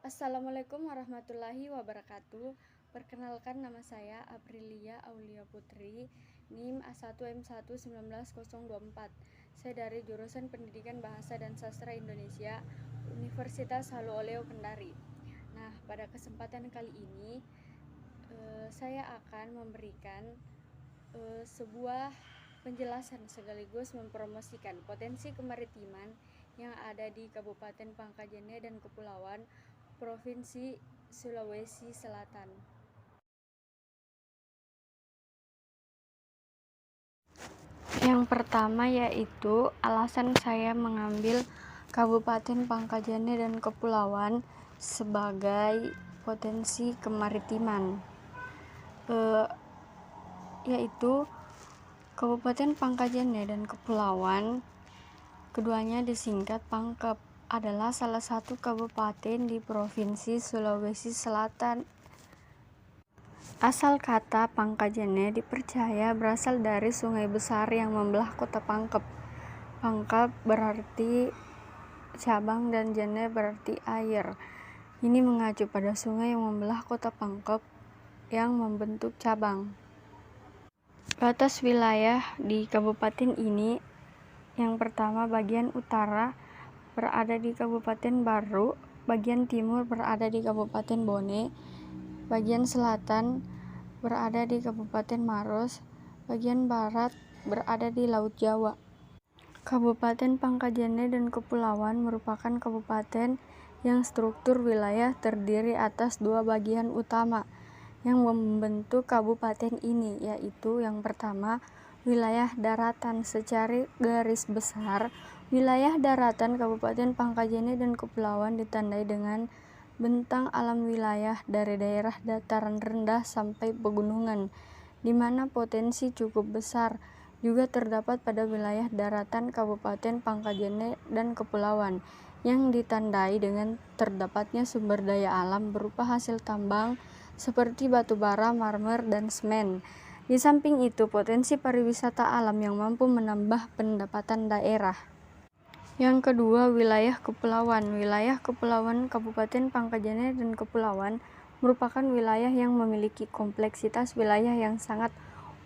Assalamualaikum warahmatullahi wabarakatuh. Perkenalkan, nama saya Aprilia Aulia Putri, NIM A1M1 19024. Saya dari jurusan Pendidikan Bahasa dan Sastra Indonesia, Universitas Halu Oleo Kendari. Nah, pada kesempatan kali ini saya akan memberikan sebuah penjelasan sekaligus mempromosikan potensi kemaritiman yang ada di Kabupaten Pangkajene dan Kepulauan, Provinsi Sulawesi Selatan. Yang pertama yaitu alasan saya mengambil Kabupaten Pangkajene dan Kepulauan sebagai potensi kemaritiman, yaitu Kabupaten Pangkajene dan Kepulauan, keduanya disingkat Pangkep, adalah salah satu kabupaten di Provinsi Sulawesi Selatan. Asal kata Pangkajene dipercaya berasal dari sungai besar yang membelah kota Pangkep. Pangkep berarti cabang dan jene berarti air. Ini mengacu pada sungai yang membelah kota Pangkep yang membentuk cabang. Batas wilayah di kabupaten ini, yang pertama bagian utara berada di Kabupaten Baru, bagian timur berada di Kabupaten Bone, bagian selatan berada di Kabupaten Maros, bagian barat berada di Laut Jawa. Kabupaten Pangkajene dan Kepulauan merupakan kabupaten yang struktur wilayah terdiri atas dua bagian utama yang membentuk kabupaten ini, yaitu yang pertama wilayah daratan. Secara garis besar, wilayah daratan Kabupaten Pangkajene dan Kepulauan ditandai dengan bentang alam wilayah dari daerah dataran rendah sampai pegunungan, di mana potensi cukup besar juga terdapat pada wilayah daratan Kabupaten Pangkajene dan Kepulauan, yang ditandai dengan terdapatnya sumber daya alam berupa hasil tambang seperti batu bara, marmer, dan semen. Di samping itu, potensi pariwisata alam yang mampu menambah pendapatan daerah. Yang kedua, wilayah kepulauan. Wilayah kepulauan Kabupaten Pangkajene dan Kepulauan merupakan wilayah yang memiliki kompleksitas wilayah yang sangat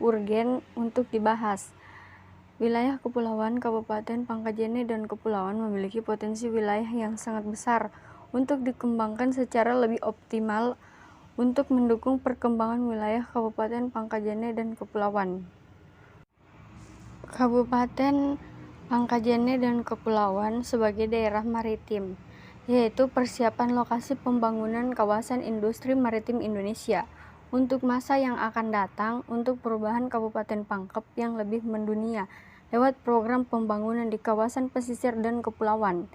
urgen untuk dibahas. Wilayah kepulauan Kabupaten Pangkajene dan Kepulauan memiliki potensi wilayah yang sangat besar untuk dikembangkan secara lebih optimal untuk mendukung perkembangan wilayah Kabupaten Pangkajene dan Kepulauan. Kabupaten Pangkajene dan Kepulauan sebagai daerah maritim, yaitu persiapan lokasi pembangunan kawasan industri maritim Indonesia untuk masa yang akan datang untuk perubahan Kabupaten Pangkep yang lebih mendunia lewat program pembangunan di kawasan pesisir dan kepulauan.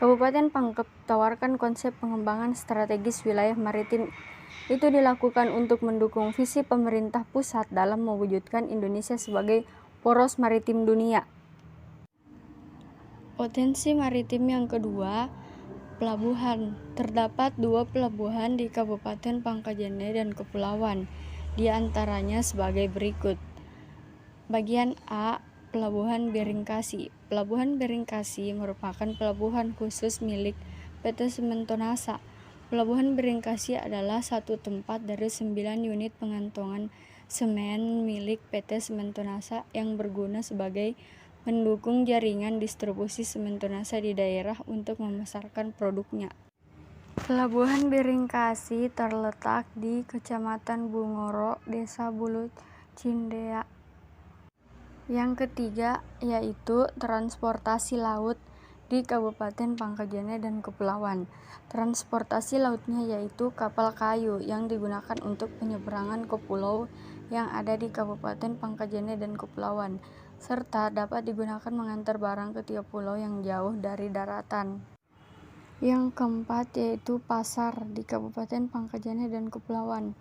Kabupaten Pangkep tawarkan konsep pengembangan strategis wilayah maritim. Itu dilakukan untuk mendukung visi pemerintah pusat dalam mewujudkan Indonesia sebagai poros maritim dunia. Potensi maritim yang kedua, pelabuhan. Terdapat dua pelabuhan di Kabupaten Pangkajene dan Kepulauan, di antaranya sebagai berikut. Bagian A, Pelabuhan Beringkasi. Pelabuhan Beringkasi merupakan pelabuhan khusus milik PT Sementonasa. Pelabuhan Beringkasi adalah satu tempat dari 9 unit pengantongan semen milik PT Sementonasa yang berguna sebagai mendukung jaringan distribusi Sementonasa di daerah untuk memasarkan produknya. Pelabuhan Biringkasi terletak di Kecamatan Bungoro, Desa Bulu Cindea. Yang ketiga yaitu transportasi laut di Kabupaten Pangkajene dan Kepulauan. Transportasi lautnya yaitu kapal kayu yang digunakan untuk penyeberangan ke pulau yang ada di Kabupaten Pangkajene dan Kepulauan, serta dapat digunakan mengantar barang ke tiap pulau yang jauh dari daratan. Yang keempat yaitu pasar di Kabupaten Pangkajene dan Kepulauan.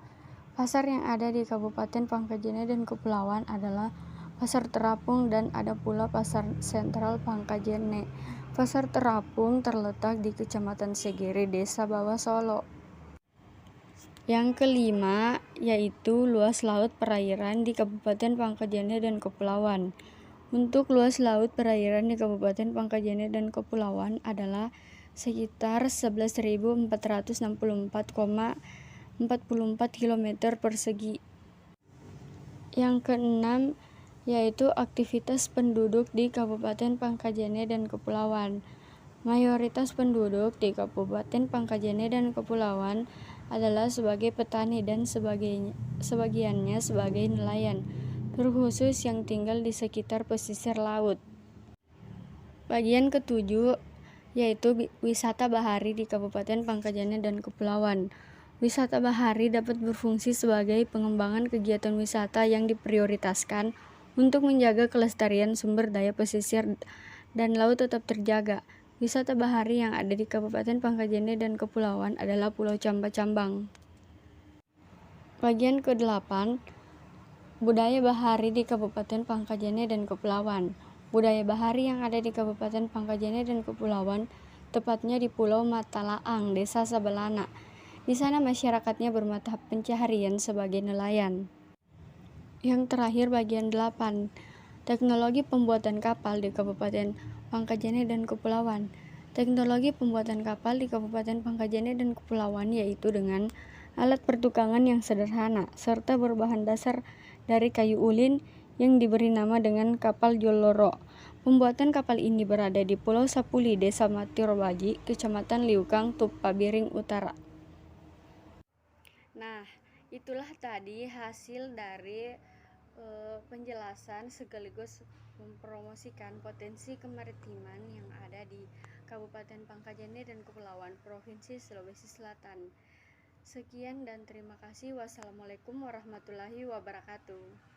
Pasar yang ada di Kabupaten Pangkajene dan Kepulauan adalah Pasar Terapung dan ada pula Pasar Sentral Pangkajene. Pasar Terapung terletak di Kecamatan Segiri, Desa Bawah Solo. Yang kelima yaitu luas laut perairan di Kabupaten Pangkajene dan Kepulauan. Untuk luas laut perairan di Kabupaten Pangkajene dan Kepulauan adalah sekitar 11.464,44 km persegi. Yang keenam yaitu aktivitas penduduk di Kabupaten Pangkajene dan Kepulauan. Mayoritas penduduk di Kabupaten Pangkajene dan Kepulauan adalah sebagai petani dan sebagiannya sebagai nelayan, terkhusus yang tinggal di sekitar pesisir laut. Bagian ketujuh yaitu wisata bahari di Kabupaten Pangkajene dan Kepulauan. Wisata bahari dapat berfungsi sebagai pengembangan kegiatan wisata yang diprioritaskan untuk menjaga kelestarian sumber daya pesisir dan laut tetap terjaga. Wisata bahari yang ada di Kabupaten Pangkajene dan Kepulauan adalah Pulau Camba-Cambang. Bagian ke-8, budaya bahari di Kabupaten Pangkajene dan Kepulauan. Budaya bahari yang ada di Kabupaten Pangkajene dan Kepulauan, tepatnya di Pulau Matalaang, Desa Sabelana. Di sana masyarakatnya bermata pencaharian sebagai nelayan. Yang terakhir bagian 8, teknologi pembuatan kapal di Kabupaten Pangkajene dan Kepulauan. Teknologi pembuatan kapal di Kabupaten Pangkajene dan Kepulauan yaitu dengan alat pertukangan yang sederhana serta berbahan dasar dari kayu ulin yang diberi nama dengan kapal Joloro. Pembuatan kapal ini berada di Pulau Sapuli, Desa Matirobaji, Kecamatan Liukang, Tupabiring Utara. Nah, itulah tadi hasil dari penjelasan sekaligus mempromosikan potensi kemaritiman yang ada di Kabupaten Pangkajene dan Kepulauan, Provinsi Sulawesi Selatan. Sekian dan terima kasih. Wassalamualaikum warahmatullahi wabarakatuh.